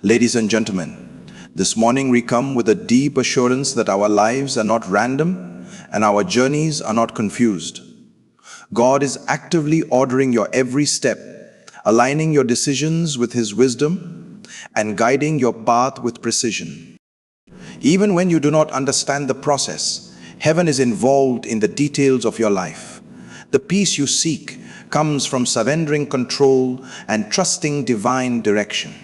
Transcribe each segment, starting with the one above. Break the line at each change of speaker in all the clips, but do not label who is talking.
Ladies and gentlemen, this morning we come with a deep assurance that our lives are not random and our journeys are not confused. God is actively ordering your every step, aligning your decisions with His wisdom and guiding your path with precision. Even when you do not understand the process, heaven is involved in the details of your life. The peace you seek comes from surrendering control and trusting divine direction.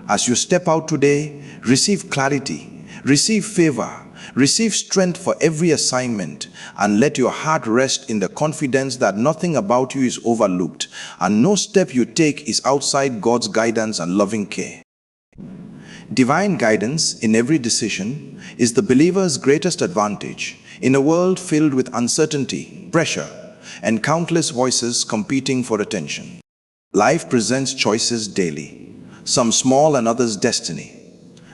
As you step out today, receive clarity, receive favor, receive strength for every assignment, and let your heart rest in the confidence that nothing about you is overlooked, and no step you take is outside God's guidance and loving care. Divine guidance in every decision is the believer's greatest advantage in a world filled with uncertainty, pressure, and countless voices competing for attention. Life presents choices daily, some small and others destiny.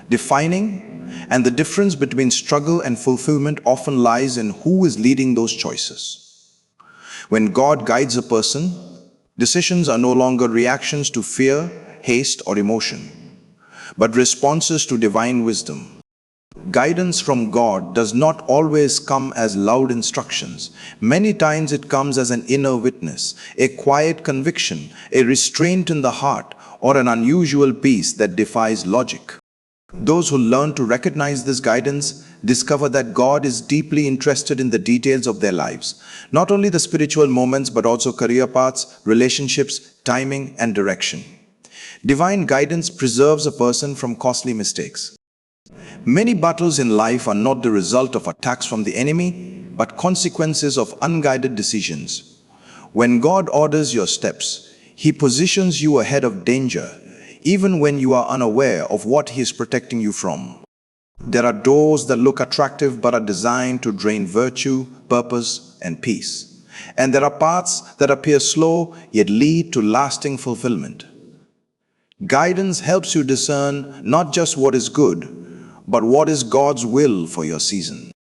Defining and the difference between struggle and fulfillment often lies in who is leading those choices. When God guides a person, decisions are no longer reactions to fear, haste, or emotion, but responses to divine wisdom. Guidance from God does not always come as loud instructions. Many times it comes as an inner witness, a quiet conviction, a restraint in the heart, or an unusual peace that defies logic. Those who learn to recognize this guidance discover that God is deeply interested in the details of their lives, not only the spiritual moments but also career paths, relationships, timing, and direction. Divine guidance preserves a person from costly mistakes. Many battles in life are not the result of attacks from the enemy, but consequences of unguided decisions. When God orders your steps, He positions you ahead of danger, even when you are unaware of what He is protecting you from. There are doors that look attractive but are designed to drain virtue, purpose, and peace. And there are paths that appear slow yet lead to lasting fulfillment. Guidance helps you discern not just what is good, but what is God's will for your season.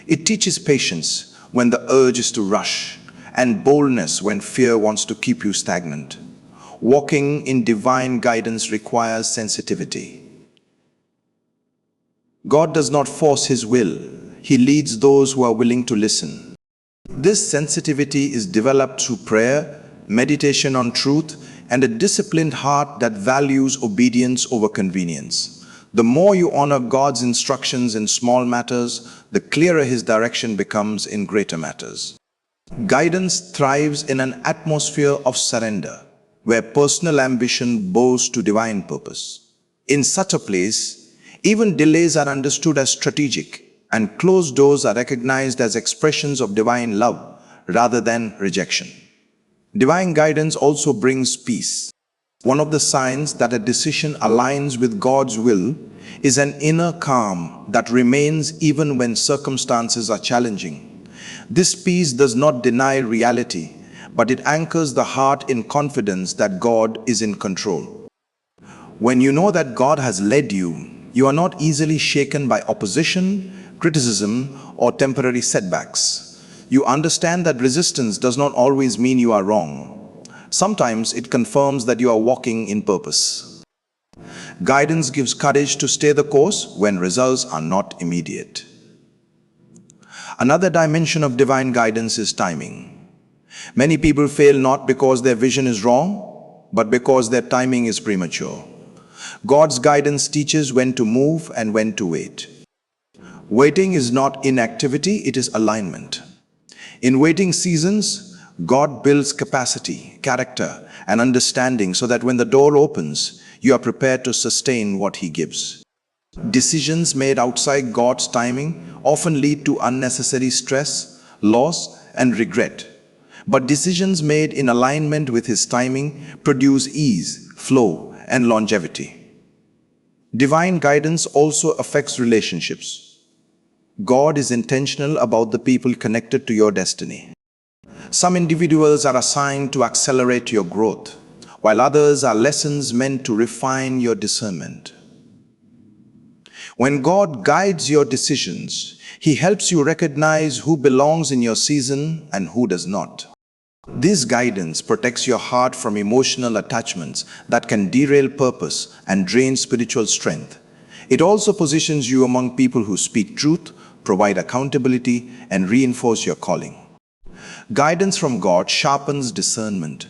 It teaches patience when the urge is to rush, and boldness when fear wants to keep you stagnant. Walking in divine guidance requires sensitivity. God does not force His will. He leads those who are willing to listen. This sensitivity is developed through prayer, meditation on truth, and a disciplined heart that values obedience over convenience. The more you honor God's instructions in small matters, the clearer His direction becomes in greater matters. Guidance thrives in an atmosphere of surrender, where personal ambition bows to divine purpose. In such a place, even delays are understood as strategic, and closed doors are recognized as expressions of divine love rather than rejection. Divine guidance also brings peace. One of the signs that a decision aligns with God's will is an inner calm that remains even when circumstances are challenging. This peace does not deny reality, but it anchors the heart in confidence that God is in control. When you know that God has led you, you are not easily shaken by opposition, criticism, or temporary setbacks. You understand that resistance does not always mean you are wrong. Sometimes it confirms that you are walking in purpose. Guidance gives courage to stay the course when results are not immediate. Another dimension of divine guidance is timing. Many people fail not because their vision is wrong, but because their timing is premature. God's guidance teaches when to move and when to wait. Waiting is not inactivity, it is alignment. In waiting seasons, God builds capacity, character, and understanding so that when the door opens, you are prepared to sustain what He gives. Decisions made outside God's timing often lead to unnecessary stress, loss, and regret. But decisions made in alignment with His timing produce ease, flow, and longevity. Divine guidance also affects relationships. God is intentional about the people connected to your destiny. Some individuals are assigned to accelerate your growth, while others are lessons meant to refine your discernment. When God guides your decisions, He helps you recognize who belongs in your season and who does not. This guidance protects your heart from emotional attachments that can derail purpose and drain spiritual strength. It also positions you among people who speak truth, provide accountability, and reinforce your calling. Guidance from God sharpens discernment.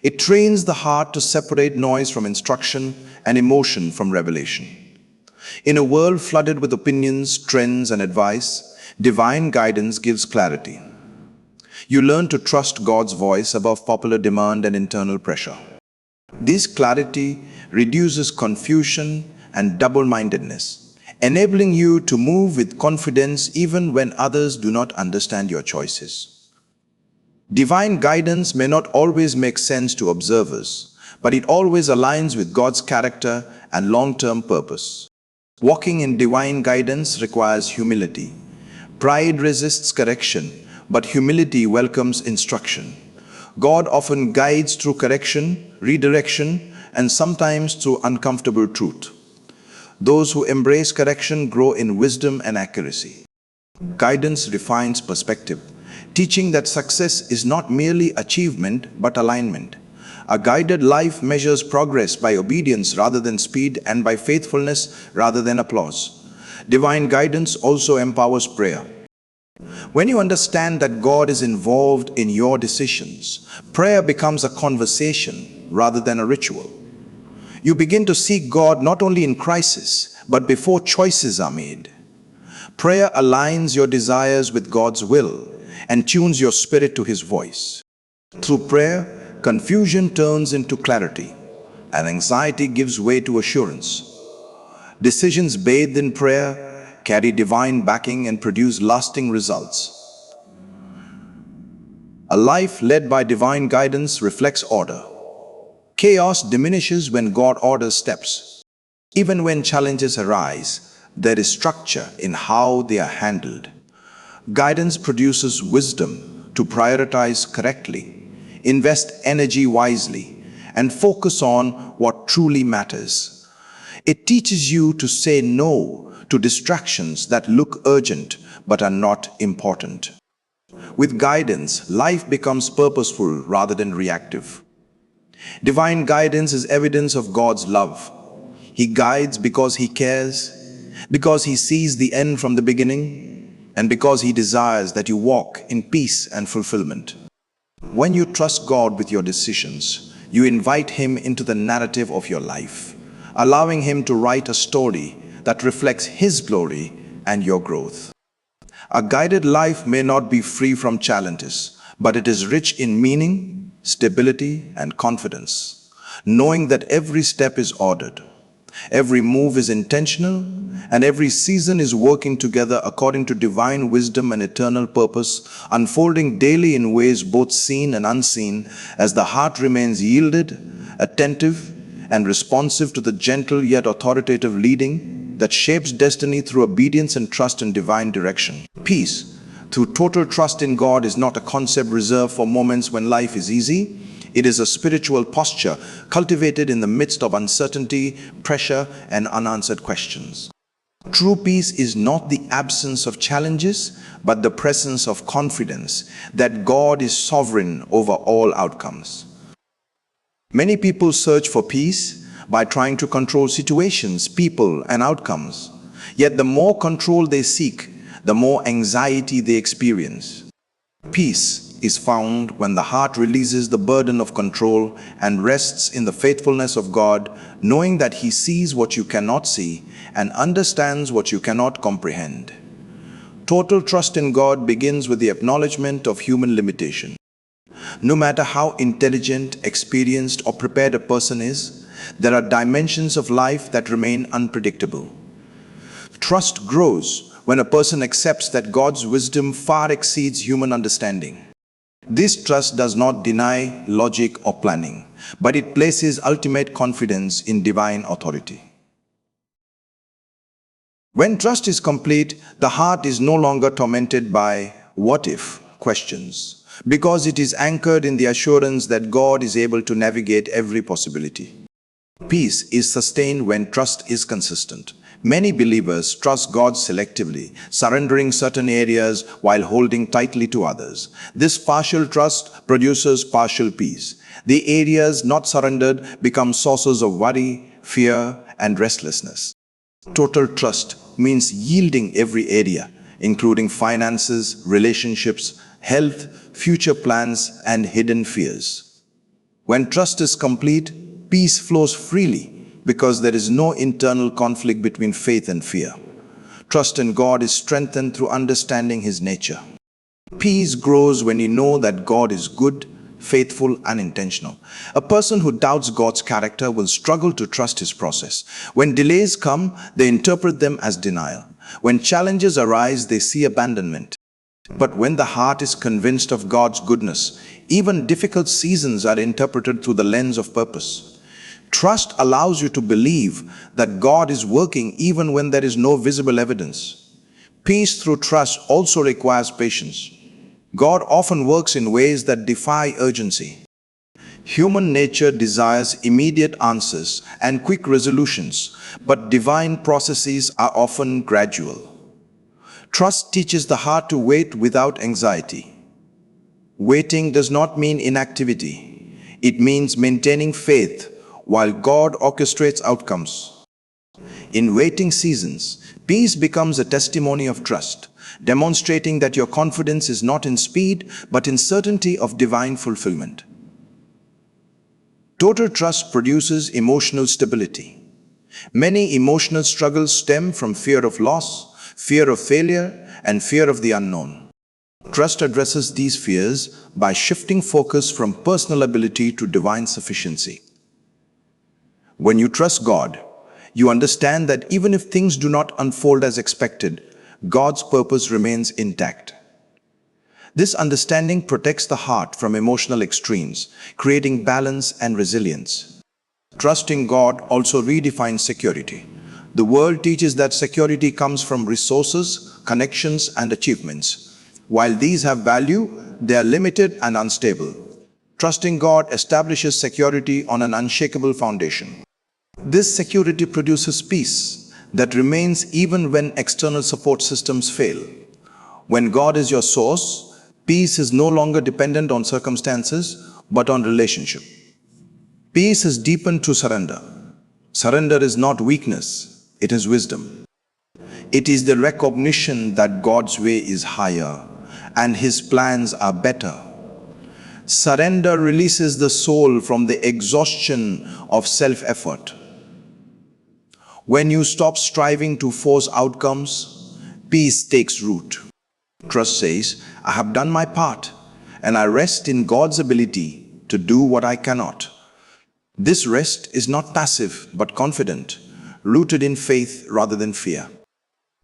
It trains the heart to separate noise from instruction and emotion from revelation. In a world flooded with opinions, trends, and advice, divine guidance gives clarity. You learn to trust God's voice above popular demand and internal pressure. This clarity reduces confusion and double-mindedness, enabling you to move with confidence even when others do not understand your choices. Divine guidance may not always make sense to observers, but it always aligns with God's character and long-term purpose. Walking in divine guidance requires humility. Pride resists correction, but humility welcomes instruction. God often guides through correction, redirection, and sometimes through uncomfortable truth. Those who embrace correction grow in wisdom and accuracy. Guidance refines perspective, teaching that success is not merely achievement but alignment. A guided life measures progress by obedience rather than speed and by faithfulness rather than applause. Divine guidance also empowers prayer. When you understand that God is involved in your decisions, prayer becomes a conversation rather than a ritual. You begin to seek God not only in crisis, but before choices are made. Prayer aligns your desires with God's will and tunes your spirit to His voice. Through prayer, confusion turns into clarity, and anxiety gives way to assurance. Decisions bathed in prayer carry divine backing and produce lasting results. A life led by divine guidance reflects order. Chaos diminishes when God orders steps. Even when challenges arise, there is structure in how they are handled. Guidance produces wisdom to prioritize correctly, invest energy wisely, and focus on what truly matters. It teaches you to say no to distractions that look urgent but are not important. With guidance, life becomes purposeful rather than reactive. Divine guidance is evidence of God's love. He guides because He cares, because He sees the end from the beginning, and because He desires that you walk in peace and fulfillment. When you trust God with your decisions, you invite Him into the narrative of your life, allowing Him to write a story that reflects His glory and your growth. A guided life may not be free from challenges, but it is rich in meaning, stability, and confidence, knowing that every step is ordered, every move is intentional, and every season is working together according to divine wisdom and eternal purpose, unfolding daily in ways both seen and unseen, as the heart remains yielded, attentive, and responsive to the gentle yet authoritative leading that shapes destiny through obedience and trust in divine direction. Peace, through total trust in God, is not a concept reserved for moments when life is easy. It is a spiritual posture cultivated in the midst of uncertainty, pressure, and unanswered questions. True peace is not the absence of challenges, but the presence of confidence that God is sovereign over all outcomes. Many people search for peace by trying to control situations, people, and outcomes. Yet the more control they seek, the more anxiety they experience. Peace is found when the heart releases the burden of control and rests in the faithfulness of God, knowing that He sees what you cannot see and understands what you cannot comprehend. Total trust in God begins with the acknowledgement of human limitation. No matter how intelligent, experienced, or prepared a person is, there are dimensions of life that remain unpredictable. Trust grows when a person accepts that God's wisdom far exceeds human understanding. This trust does not deny logic or planning, but it places ultimate confidence in divine authority. When trust is complete, the heart is no longer tormented by what if questions, because it is anchored in the assurance that God is able to navigate every possibility. Peace is sustained when trust is consistent, Many believers trust God selectively, surrendering certain areas while holding tightly to others. This partial trust produces partial peace. The areas not surrendered become sources of worry, fear, and restlessness. Total trust means yielding every area, including finances, relationships, health, future plans, and hidden fears. When trust is complete, peace flows freely because there is no internal conflict between faith and fear. Trust in God is strengthened through understanding His nature. Peace grows when you know that God is good, faithful, and intentional. A person who doubts God's character will struggle to trust His process. When delays come, they interpret them as denial. When challenges arise, they see abandonment. But when the heart is convinced of God's goodness, even difficult seasons are interpreted through the lens of purpose. Trust allows you to believe that God is working even when there is no visible evidence. Peace through trust also requires patience. God often works in ways that defy urgency. Human nature desires immediate answers and quick resolutions, but divine processes are often gradual. Trust teaches the heart to wait without anxiety. Waiting does not mean inactivity. It means maintaining faith while God orchestrates outcomes. In waiting seasons, peace becomes a testimony of trust, demonstrating that your confidence is not in speed but in certainty of divine fulfillment. Total trust produces emotional stability. Many emotional struggles stem from fear of loss, fear of failure, and fear of the unknown. Trust addresses these fears by shifting focus from personal ability to divine sufficiency. When you trust God, you understand that even if things do not unfold as expected, God's purpose remains intact. This understanding protects the heart from emotional extremes, creating balance and resilience. Trusting God also redefines security. The world teaches that security comes from resources, connections, and achievements. While these have value, they are limited and unstable. Trusting God establishes security on an unshakable foundation. This security produces peace that remains even when external support systems fail. When God is your source, peace is no longer dependent on circumstances, but on relationship. Peace is deepened through surrender. Surrender is not weakness, it is wisdom. It is the recognition that God's way is higher and His plans are better. Surrender releases the soul from the exhaustion of self-effort. When you stop striving to force outcomes, peace takes root. Trust says, I have done my part, and I rest in God's ability to do what I cannot. This rest is not passive, but confident, rooted in faith rather than fear.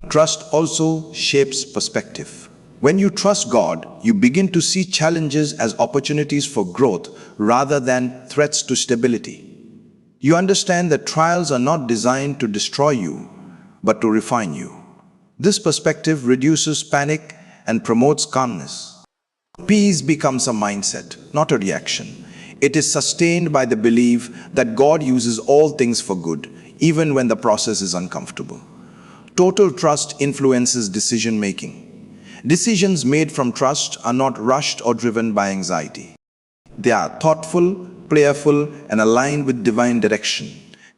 Trust also shapes perspective. When you trust God, you begin to see challenges as opportunities for growth rather than threats to stability. You understand that trials are not designed to destroy you, but to refine you. This perspective reduces panic and promotes calmness. Peace becomes a mindset, not a reaction. It is sustained by the belief that God uses all things for good, even when the process is uncomfortable. Total trust influences decision-making. Decisions made from trust are not rushed or driven by anxiety. They are thoughtful, prayerful, and aligned with divine direction.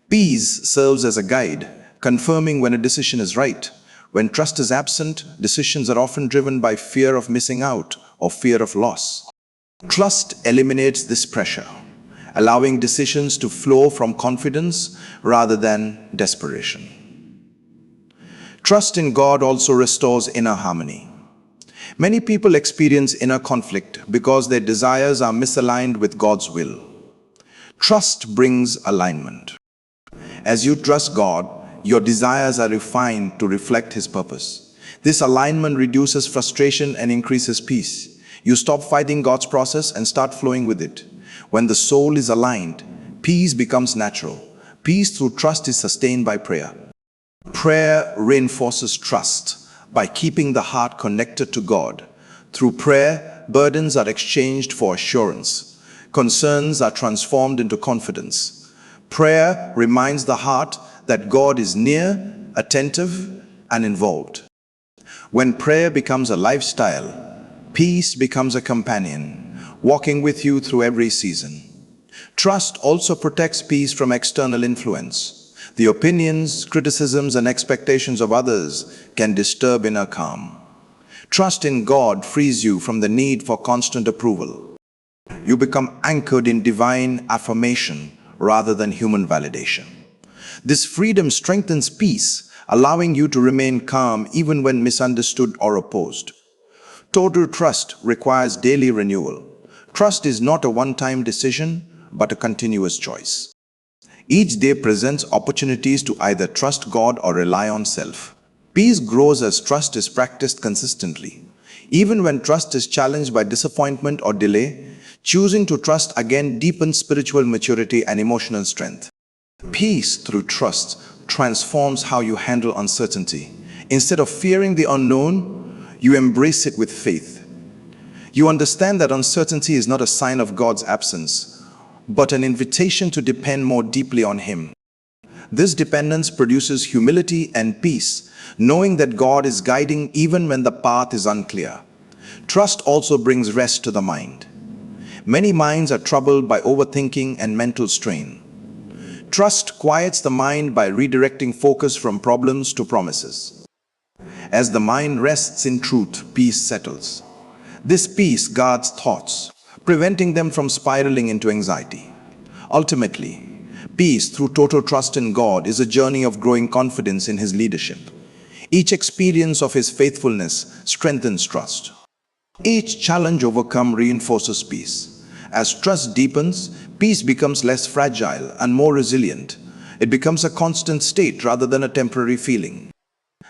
Peace serves as a guide, confirming when a decision is right. When trust is absent, decisions are often driven by fear of missing out or fear of loss. Trust eliminates this pressure, allowing decisions to flow from confidence rather than desperation. Trust in God also restores inner harmony. Many people experience inner conflict because their desires are misaligned with God's will. Trust brings alignment. As you trust God, your desires are refined to reflect His purpose. This alignment reduces frustration and increases peace. You stop fighting God's process and start flowing with it. When the soul is aligned, peace becomes natural. Peace through trust is sustained by prayer. Prayer reinforces trust by keeping the heart connected to God. Through prayer, burdens are exchanged for assurance. Concerns are transformed into confidence. Prayer reminds the heart that God is near, attentive, and involved. When prayer becomes a lifestyle, peace becomes a companion, walking with you through every season. Trust also protects peace from external influence. The opinions, criticisms, and expectations of others can disturb inner calm. Trust in God frees you from the need for constant approval. You become anchored in divine affirmation rather than human validation. This freedom strengthens peace, allowing you to remain calm even when misunderstood or opposed. Total trust requires daily renewal. Trust is not a one-time decision, but a continuous choice. Each day presents opportunities to either trust God or rely on self. Peace grows as trust is practiced consistently. Even when trust is challenged by disappointment or delay, choosing to trust again deepens spiritual maturity and emotional strength. Peace through trust transforms how you handle uncertainty. Instead of fearing the unknown, you embrace it with faith. You understand that uncertainty is not a sign of God's absence, but an invitation to depend more deeply on Him. This dependence produces humility and peace, knowing that God is guiding even when the path is unclear. Trust also brings rest to the mind. Many minds are troubled by overthinking and mental strain. Trust quiets the mind by redirecting focus from problems to promises. As the mind rests in truth, peace settles. This peace guards thoughts, preventing them from spiraling into anxiety. Ultimately, peace through total trust in God is a journey of growing confidence in His leadership. Each experience of His faithfulness strengthens trust. Each challenge overcome reinforces peace. As trust deepens, peace becomes less fragile and more resilient. It becomes a constant state rather than a temporary feeling.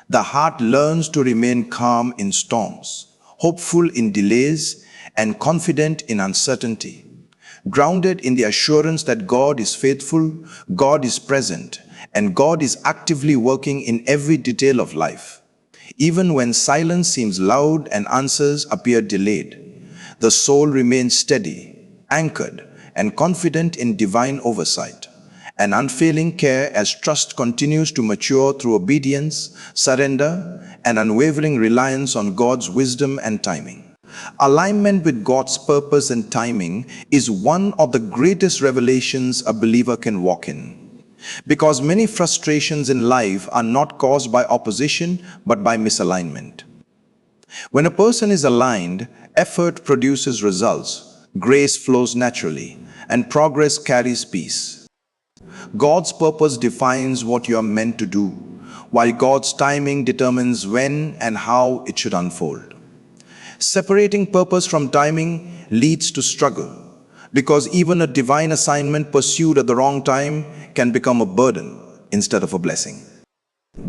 The heart learns to remain calm in storms, hopeful in delays, and confident in uncertainty. Grounded in the assurance that God is faithful, God is present, and God is actively working in every detail of life. Even when silence seems loud and answers appear delayed, the soul remains steady, anchored, and confident in divine oversight. An unfailing care as trust continues to mature through obedience, surrender, and unwavering reliance on God's wisdom and timing. Alignment with God's purpose and timing is one of the greatest revelations a believer can walk in. Because many frustrations in life are not caused by opposition but by misalignment. When a person is aligned, effort produces results, grace flows naturally, and progress carries peace. God's purpose defines what you are meant to do, while God's timing determines when and how it should unfold. Separating purpose from timing leads to struggle, because even a divine assignment pursued at the wrong time can become a burden instead of a blessing.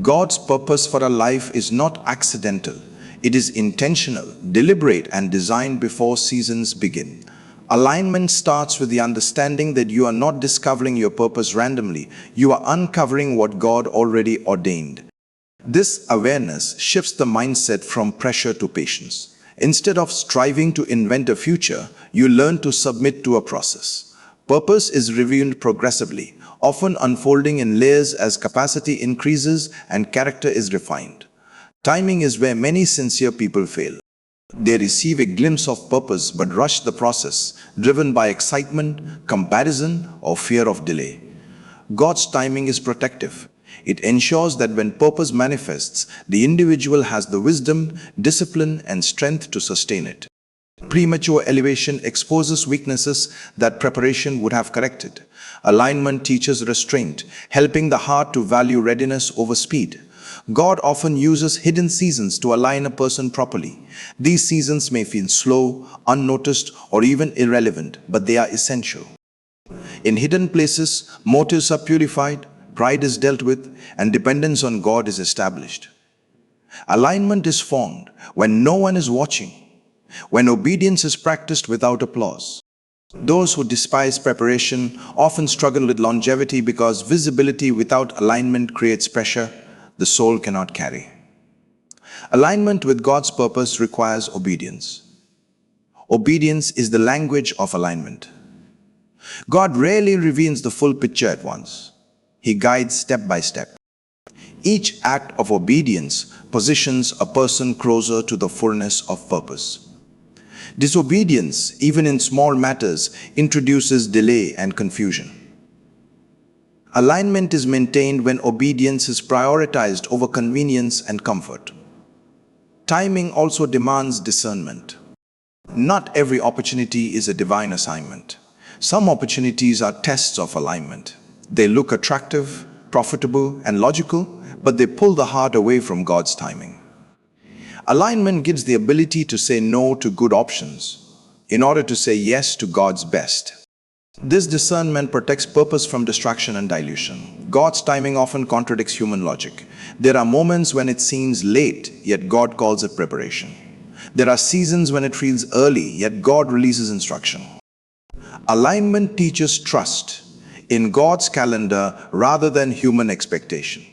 God's purpose for a life is not accidental. It is intentional, deliberate, and designed before seasons begin. Alignment starts with the understanding that you are not discovering your purpose randomly. You are uncovering what God already ordained. This awareness shifts the mindset from pressure to patience. Instead of striving to invent a future, you learn to submit to a process. Purpose is revealed progressively, often unfolding in layers as capacity increases and character is refined. Timing is where many sincere people fail. They receive a glimpse of purpose but rush the process, driven by excitement, comparison, or fear of delay. God's timing is protective. It ensures that when purpose manifests, the individual has the wisdom, discipline, and strength to sustain it. Premature elevation exposes weaknesses that preparation would have corrected. Alignment teaches restraint, helping the heart to value readiness over speed. God often uses hidden seasons to align a person properly. These seasons may feel slow, unnoticed, or even irrelevant, but they are essential. In hidden places, motives are purified, pride is dealt with, and dependence on God is established. Alignment is formed when no one is watching, when obedience is practiced without applause. Those who despise preparation often struggle with longevity because visibility without alignment creates pressure the soul cannot carry. Alignment with God's purpose requires obedience. Obedience is the language of alignment. God rarely reveals the full picture at once. He guides step by step. Each act of obedience positions a person closer to the fullness of purpose. Disobedience, even in small matters, introduces delay and confusion. Alignment is maintained when obedience is prioritized over convenience and comfort. Timing also demands discernment. Not every opportunity is a divine assignment. Some opportunities are tests of alignment. They look attractive, profitable, and logical, but they pull the heart away from God's timing. Alignment gives the ability to say no to good options in order to say yes to God's best. This discernment protects purpose from distraction and dilution. God's timing often contradicts human logic. There are moments when it seems late, yet God calls it preparation. There are seasons when it feels early, yet God releases instruction. Alignment teaches trust in God's calendar rather than human expectation.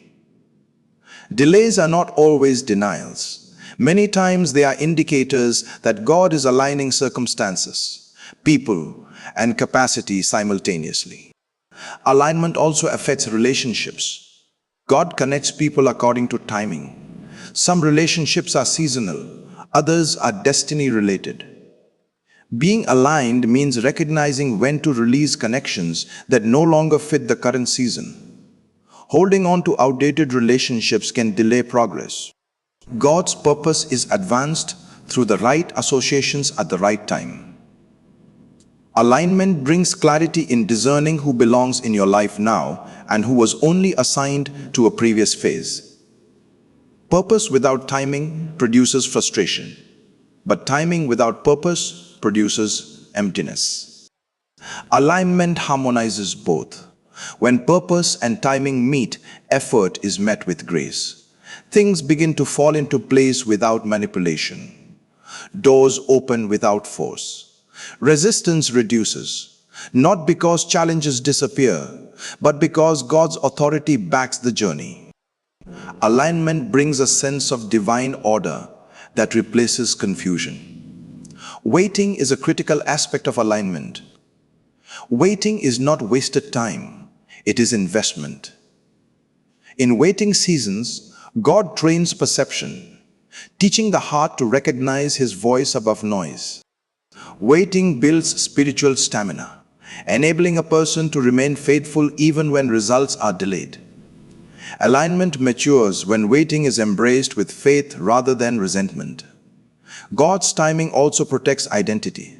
Delays are not always denials. Many times they are indicators that God is aligning circumstances, people, and capacity simultaneously. Alignment also affects relationships. God connects people according to timing. Some relationships are seasonal, others are destiny related. Being aligned means recognizing when to release connections that no longer fit the current season. Holding on to outdated relationships can delay progress. God's purpose is advanced through the right associations at the right time. Alignment brings clarity in discerning who belongs in your life now and who was only assigned to a previous phase. Purpose without timing produces frustration, but timing without purpose produces emptiness. Alignment harmonizes both. When purpose and timing meet, effort is met with grace. Things begin to fall into place without manipulation. Doors open without force. Resistance reduces, not because challenges disappear, but because God's authority backs the journey. Alignment brings a sense of divine order that replaces confusion. Waiting is a critical aspect of alignment. Waiting is not wasted time, it is investment. In waiting seasons, God trains perception, teaching the heart to recognize His voice above noise. Waiting builds spiritual stamina, enabling a person to remain faithful even when results are delayed. Alignment matures when waiting is embraced with faith rather than resentment. God's timing also protects identity.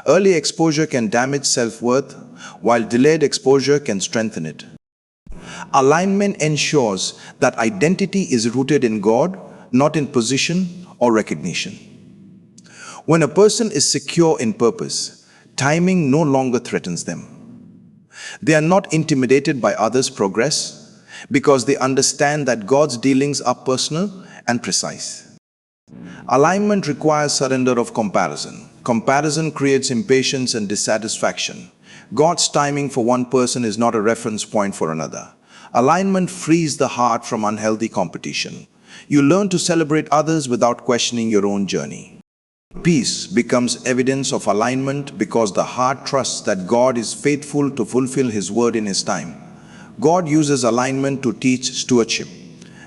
Early exposure can damage self-worth, while delayed exposure can strengthen it. Alignment ensures that identity is rooted in God, not in position or recognition. When a person is secure in purpose, timing no longer threatens them. They are not intimidated by others' progress because they understand that God's dealings are personal and precise. Alignment requires surrender of comparison. Comparison creates impatience and dissatisfaction. God's timing for one person is not a reference point for another. Alignment frees the heart from unhealthy competition. You learn to celebrate others without questioning your own journey. Peace becomes evidence of alignment because the heart trusts that God is faithful to fulfill His word in His time. God uses alignment to teach stewardship.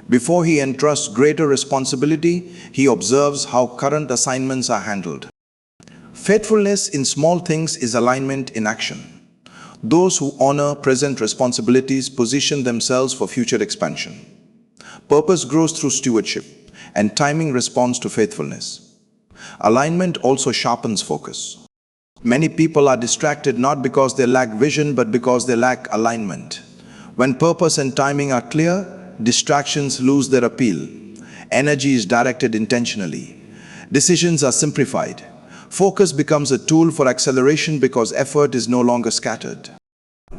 Before He entrusts greater responsibility, He observes how current assignments are handled. Faithfulness in small things is alignment in action. Those who honor present responsibilities position themselves for future expansion. Purpose grows through stewardship, and timing responds to faithfulness. Alignment also sharpens focus. Many people are distracted not because they lack vision, but because they lack alignment. When purpose and timing are clear, distractions lose their appeal. Energy is directed intentionally. Decisions are simplified. Focus becomes a tool for acceleration because effort is no longer scattered.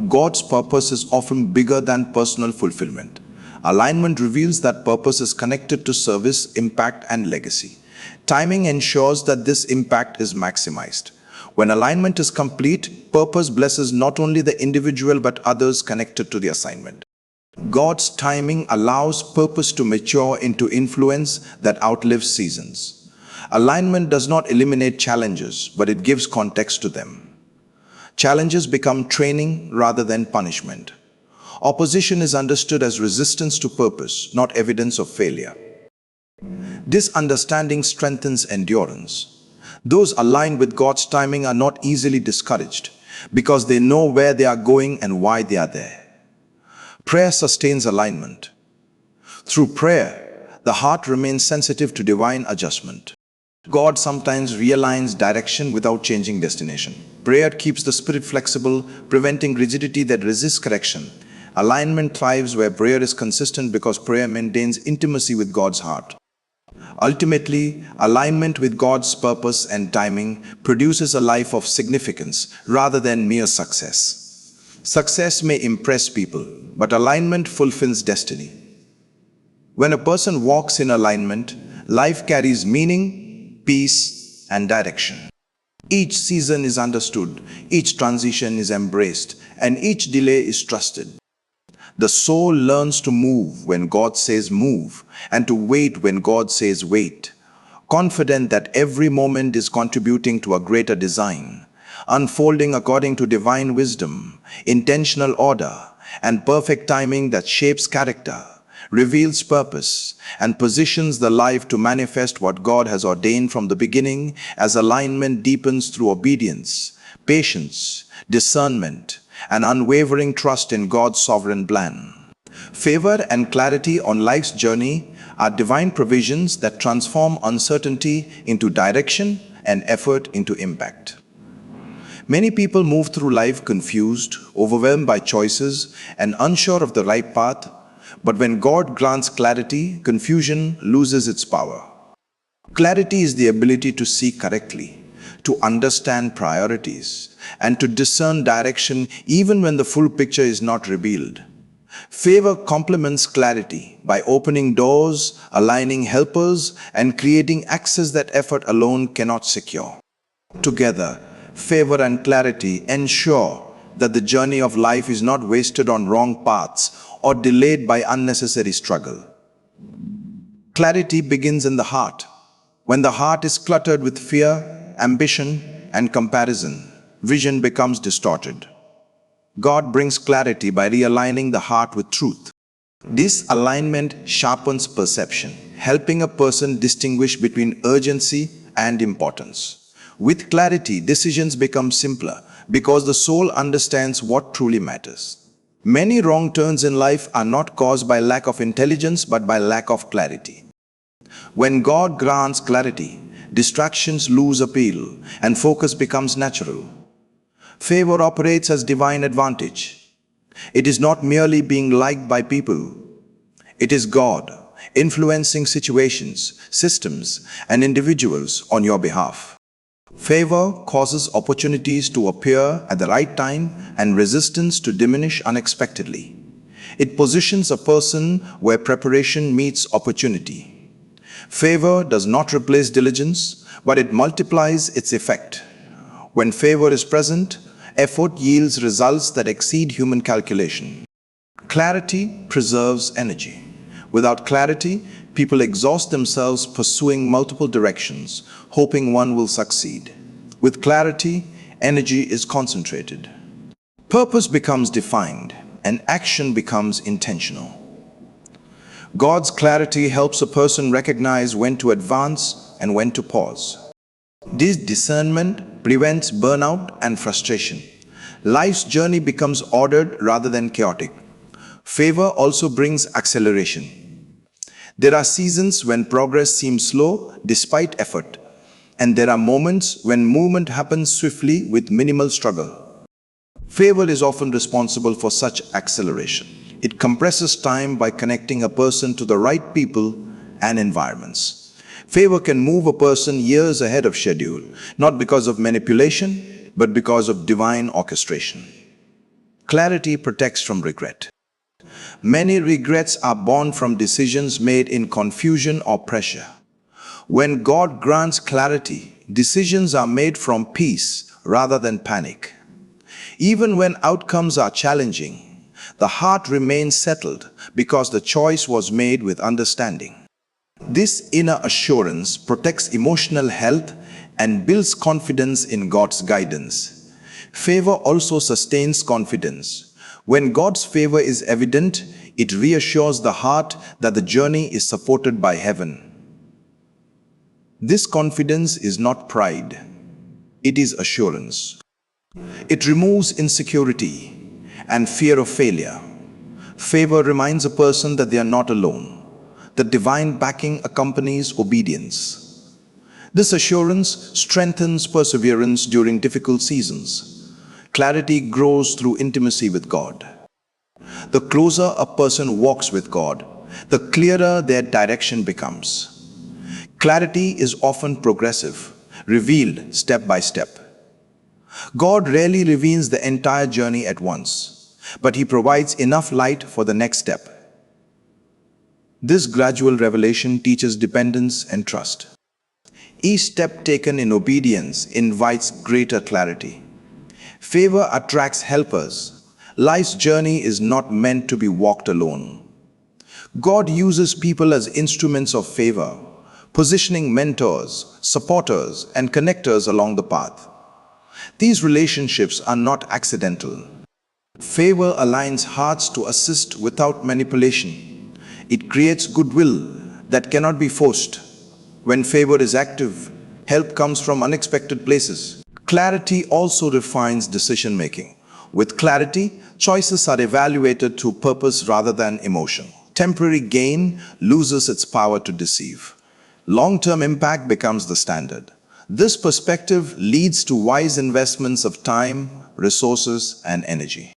God's purpose is often bigger than personal fulfillment. Alignment reveals that purpose is connected to service, impact, and legacy. Timing ensures that this impact is maximized. When alignment is complete, purpose blesses not only the individual but others connected to the assignment. God's timing allows purpose to mature into influence that outlives seasons. Alignment does not eliminate challenges, but it gives context to them. Challenges become training rather than punishment. Opposition is understood as resistance to purpose, not evidence of failure. This understanding strengthens endurance. Those aligned with God's timing are not easily discouraged because they know where they are going and why they are there. Prayer sustains alignment. Through prayer, the heart remains sensitive to divine adjustment. God sometimes realigns direction without changing destination. Prayer keeps the spirit flexible, preventing rigidity that resists correction. Alignment thrives where prayer is consistent because prayer maintains intimacy with God's heart. Ultimately, alignment with God's purpose and timing produces a life of significance rather than mere success. Success may impress people, but alignment fulfills destiny. When a person walks in alignment, life carries meaning, peace, and direction. Each season is understood, each transition is embraced, and each delay is trusted. The soul learns to move when God says move, and to wait when God says wait, confident that every moment is contributing to a greater design, unfolding according to divine wisdom, intentional order, and perfect timing that shapes character, reveals purpose, and positions the life to manifest what God has ordained from the beginning. As alignment deepens through obedience, patience, discernment, and unwavering trust in God's sovereign plan. Favor and clarity on life's journey are divine provisions that transform uncertainty into direction and effort into impact. Many people move through life confused, overwhelmed by choices, and unsure of the right path. But when God grants clarity, confusion loses its power. Clarity is the ability to see correctly, to understand priorities, and to discern direction even when the full picture is not revealed. Favor complements clarity by opening doors, aligning helpers, and creating access that effort alone cannot secure. Together, favor and clarity ensure that the journey of life is not wasted on wrong paths or delayed by unnecessary struggle. Clarity begins in the heart. When the heart is cluttered with fear, ambition, and comparison, vision becomes distorted. God brings clarity by realigning the heart with truth. This alignment sharpens perception, helping a person distinguish between urgency and importance. With clarity, decisions become simpler because the soul understands what truly matters. Many wrong turns in life are not caused by lack of intelligence but by lack of clarity. When God grants clarity, distractions lose appeal and focus becomes natural. Favor operates as divine advantage. It is not merely being liked by people. It is God influencing situations, systems, and individuals on your behalf. Favor causes opportunities to appear at the right time and resistance to diminish unexpectedly. It positions a person where preparation meets opportunity. Favor does not replace diligence, but it multiplies its effect. When favor is present, effort yields results that exceed human calculation. Clarity preserves energy. Without clarity, people exhaust themselves pursuing multiple directions, hoping one will succeed. With clarity, energy is concentrated. Purpose becomes defined, and action becomes intentional. God's clarity helps a person recognize when to advance and when to pause. This discernment prevents burnout and frustration. Life's journey becomes ordered rather than chaotic. Favor also brings acceleration. There are seasons when progress seems slow despite effort, and there are moments when movement happens swiftly with minimal struggle. Favor is often responsible for such acceleration. It compresses time by connecting a person to the right people and environments. Favor can move a person years ahead of schedule, not because of manipulation, but because of divine orchestration. Clarity protects from regret. Many regrets are born from decisions made in confusion or pressure. When God grants clarity, decisions are made from peace rather than panic. Even when outcomes are challenging, the heart remains settled because the choice was made with understanding. This inner assurance protects emotional health and builds confidence in God's guidance. Favor also sustains confidence. When God's favor is evident, it reassures the heart that the journey is supported by heaven. This confidence is not pride, it is assurance. It removes insecurity and fear of failure. Favor reminds a person that they are not alone, that divine backing accompanies obedience. This assurance strengthens perseverance during difficult seasons. Clarity grows through intimacy with God. The closer a person walks with God, the clearer their direction becomes. Clarity is often progressive, revealed step by step. God rarely reveals the entire journey at once, but He provides enough light for the next step. This gradual revelation teaches dependence and trust. Each step taken in obedience invites greater clarity. Favor attracts helpers. Life's journey is not meant to be walked alone. God uses people as instruments of favor, positioning mentors, supporters, and connectors along the path. These relationships are not accidental. Favor aligns hearts to assist without manipulation. It creates goodwill that cannot be forced. When favor is active, help comes from unexpected places. Clarity also refines decision-making. With clarity, choices are evaluated through purpose rather than emotion. Temporary gain loses its power to deceive. Long-term impact becomes the standard. This perspective leads to wise investments of time, resources, and energy.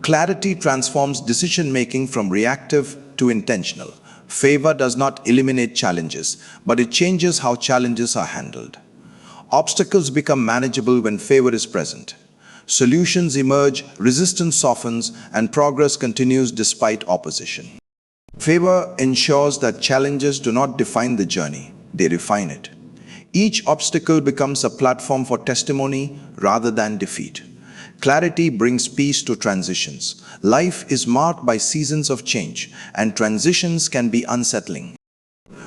Clarity transforms decision-making from reactive to intentional. Favor does not eliminate challenges, but it changes how challenges are handled. Obstacles become manageable when favor is present. Solutions emerge, resistance softens, and progress continues despite opposition. Favor ensures that challenges do not define the journey, they refine it. Each obstacle becomes a platform for testimony rather than defeat. Clarity brings peace to transitions. Life is marked by seasons of change, and transitions can be unsettling.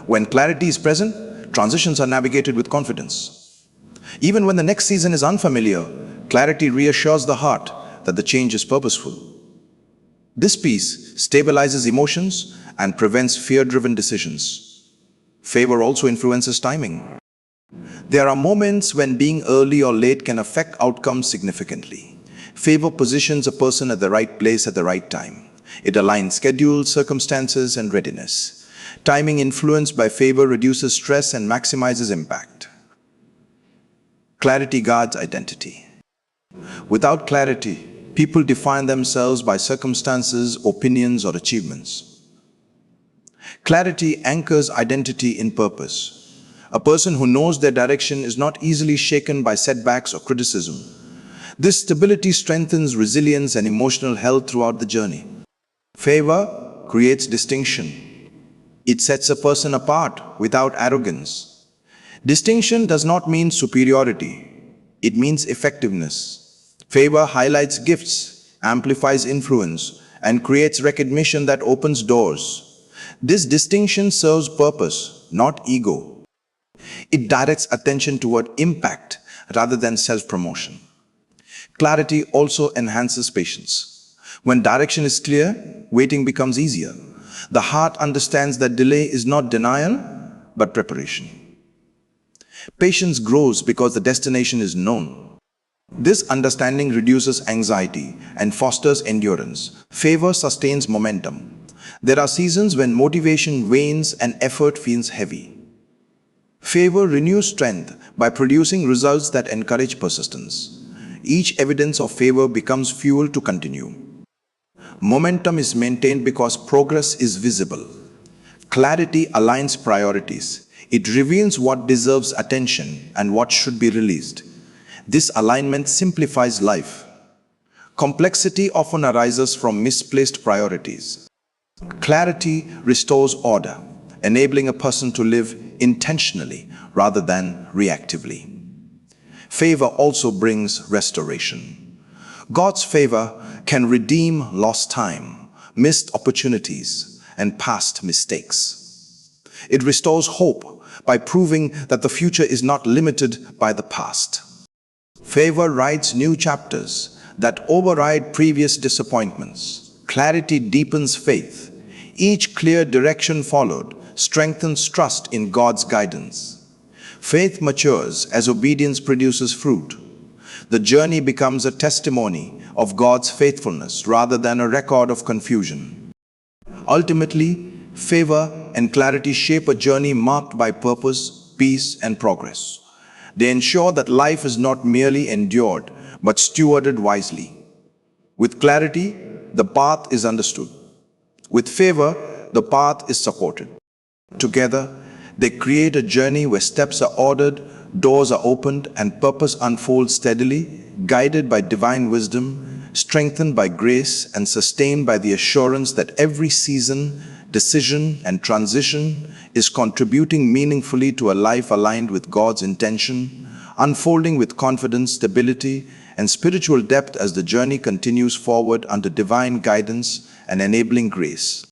When clarity is present, transitions are navigated with confidence. Even when the next season is unfamiliar, clarity reassures the heart that the change is purposeful. This peace stabilizes emotions and prevents fear-driven decisions. Favor also influences timing. There are moments when being early or late can affect outcomes significantly. Favor positions a person at the right place at the right time. It aligns schedules, circumstances, and readiness. Timing influenced by favor reduces stress and maximizes impact. Clarity guards identity. Without clarity, people define themselves by circumstances, opinions, or achievements. Clarity anchors identity in purpose. A person who knows their direction is not easily shaken by setbacks or criticism. This stability strengthens resilience and emotional health throughout the journey. Favor creates distinction. It sets a person apart without arrogance. Distinction does not mean superiority. It means effectiveness. Favor highlights gifts, amplifies influence, and creates recognition that opens doors. This distinction serves purpose, not ego. It directs attention toward impact rather than self-promotion. Clarity also enhances patience. When direction is clear, waiting becomes easier. The heart understands that delay is not denial, but preparation. Patience grows because the destination is known. This understanding reduces anxiety and fosters endurance. Favor sustains momentum. There are seasons when motivation wanes and effort feels heavy. Favor renews strength by producing results that encourage persistence. Each evidence of favor becomes fuel to continue. Momentum is maintained because progress is visible. Clarity aligns priorities. It reveals what deserves attention and what should be released. This alignment simplifies life. Complexity often arises from misplaced priorities. Clarity restores order, enabling a person to live intentionally rather than reactively. Favor also brings restoration. God's favor can redeem lost time, missed opportunities, and past mistakes. It restores hope by proving that the future is not limited by the past. Favor writes new chapters. that override previous disappointments. Clarity deepens faith. Each clear direction followed strengthens trust in God's guidance. Faith matures as obedience produces fruit. The journey becomes a testimony of God's faithfulness rather than a record of confusion. Ultimately, favor and clarity shape a journey marked by purpose, peace, and progress. They ensure that life is not merely endured, but stewarded wisely. With clarity, the path is understood. With favor, the path is supported. Together, they create a journey where steps are ordered, doors are opened, and purpose unfolds steadily, guided by divine wisdom, strengthened by grace, and sustained by the assurance that every season, decision, and transition is contributing meaningfully to a life aligned with God's intention, unfolding with confidence, stability, and spiritual depth as the journey continues forward under divine guidance and enabling grace.